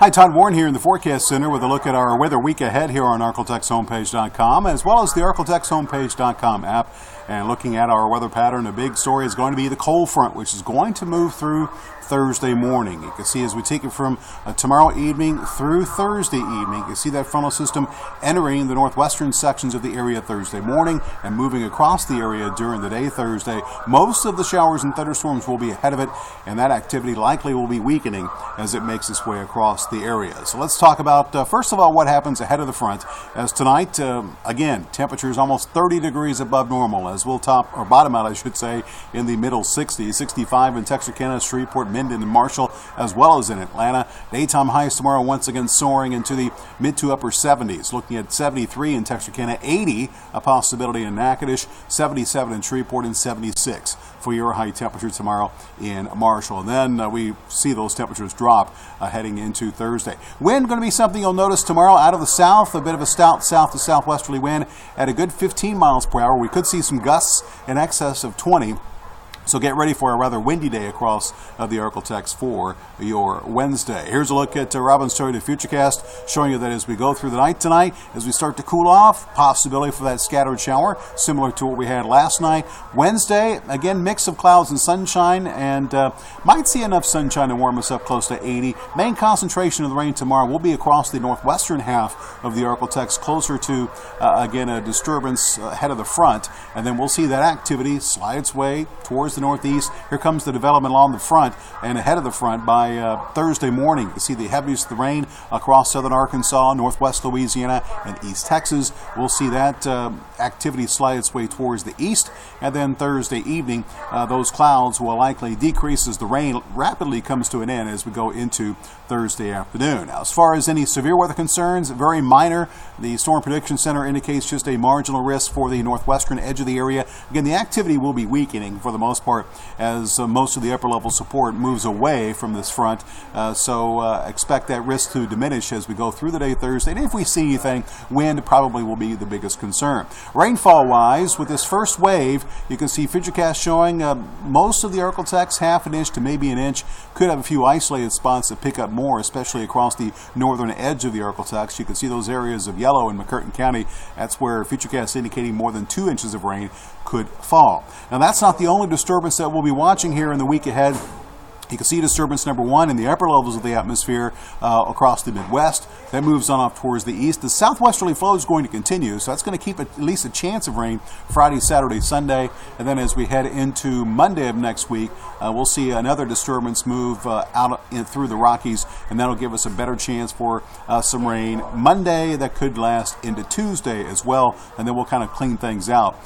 Hi, Todd Warren here in the Forecast Center with a look at our weather week ahead here on ArkleTexHomepage.com, as well as the ArkleTexHomepage.com app. And looking at our weather pattern, a big story is going to be the cold front, which is going to move through Thursday morning. You can see as we take it from tomorrow evening through Thursday evening, you can see that frontal system entering the northwestern sections of the area Thursday morning and moving across the area during the day Thursday. Most of the showers and thunderstorms will be ahead of it, and that activity likely will be weakening as it makes its way across the area. So let's talk about, first of all, what happens ahead of the front. As tonight, again, temperatures almost 30 degrees above normal, as we'll top, or bottom out, I should say, in the middle 60s, 65 in Texarkana, Shreveport, Minden, and Marshall, as well as in Atlanta. Daytime highs tomorrow once again soaring into the mid to upper 70s. Looking at 73 in Texarkana, 80 a possibility in Natchitoches, 77 in Shreveport, and 76 for your high temperature tomorrow in Marshall. And then we see those temperatures drop heading into Thursday. Wind going to be something you'll notice tomorrow out of the south, a bit of a stout south to southwesterly wind at a good 15 miles per hour. We could see some gusts in excess of 20. So get ready for a rather windy day across the Ark-La-Tex for your Wednesday. Here's a look at Robin's Toyota Futurecast, showing you that as we go through the night tonight, as we start to cool off, possibility for that scattered shower, similar to what we had last night. Wednesday, again, mix of clouds and sunshine, and might see enough sunshine to warm us up close to 80. Main concentration of the rain tomorrow will be across the northwestern half of the Ark-La-Tex, closer to, again, a disturbance ahead of the front, and then we'll see that activity slide its way towards the northeast. Here comes the development along the front and ahead of the front by Thursday morning. You see the heaviest of the rain across southern Arkansas, northwest Louisiana, and east Texas. We'll see that activity slide its way towards the east, and then Thursday evening those clouds will likely decrease as the rain rapidly comes to an end as we go into Thursday afternoon. Now, as far as any severe weather concerns, very minor. The Storm Prediction Center indicates just a marginal risk for the northwestern edge of the area. Again, the activity will be weakening for the most part as most of the upper level support moves away from this front. So expect that risk to diminish as we go through the day Thursday. And if we see anything, wind probably will be the biggest concern. Rainfall wise, with this first wave, you can see Futurecast showing most of the Ark-La-Tex half an inch to maybe an inch. Could have a few isolated spots that pick up more, especially across the northern edge of the Ark-La-Tex. You can see those areas of yellow in McCurtain County. That's where Futurecast is indicating more than 2 inches of rain could fall. Now, that's not the only disturbance that we'll be watching here in the week ahead. You can see disturbance number 1 in the upper levels of the atmosphere across the Midwest. That moves on off towards the east. The southwesterly flow is going to continue, so that's going to keep at least a chance of rain Friday, Saturday, Sunday. And then as we head into Monday of next week, we'll see another disturbance move out through the Rockies, and that'll give us a better chance for some rain Monday that could last into Tuesday as well. And then we'll kind of clean things out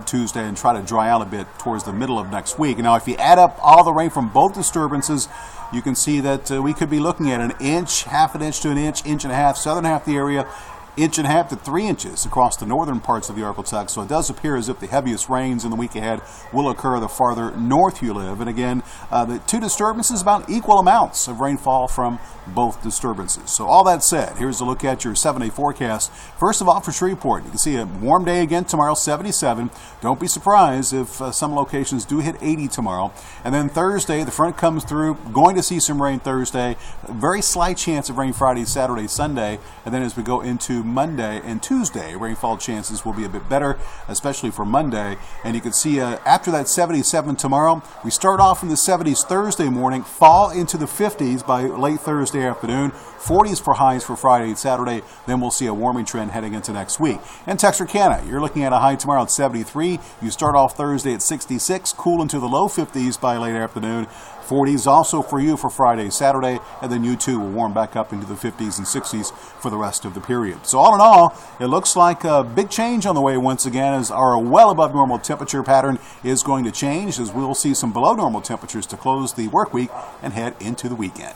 Tuesday and try to dry out a bit towards the middle of next week. Now, if you add up all the rain from both disturbances, you can see that we could be looking at an inch, half an inch to an inch, inch and a half, southern half of the area, inch and a half to 3 inches across the northern parts of the Ark-La-Tex. So it does appear as if the heaviest rains in the week ahead will occur the farther north you live. And again, the two disturbances, about equal amounts of rainfall from both disturbances. So all that said, here's a look at your 7-day forecast. First of all, for Shreveport, you can see a warm day again tomorrow, 77. Don't be surprised if some locations do hit 80 tomorrow. And then Thursday, the front comes through, going to see some rain Thursday. Very slight chance of rain Friday, Saturday, Sunday. And then as we go into Monday and Tuesday, rainfall chances will be a bit better, especially for Monday. And you can see after that 77 tomorrow, we start off in the 70s Thursday morning, fall into the 50s by late Thursday afternoon, 40s for highs for Friday and Saturday. Then we'll see a warming trend heading into next week. And Texarkana, you're looking at a high tomorrow at 73. You start off Thursday at 66, cool into the low 50s by late afternoon. 40s also for you for Friday, Saturday, and then you too will warm back up into the 50s and 60s for the rest of the period. So all in all, it looks like a big change on the way once again, as our well above normal temperature pattern is going to change, as we'll see some below normal temperatures to close the work week and head into the weekend.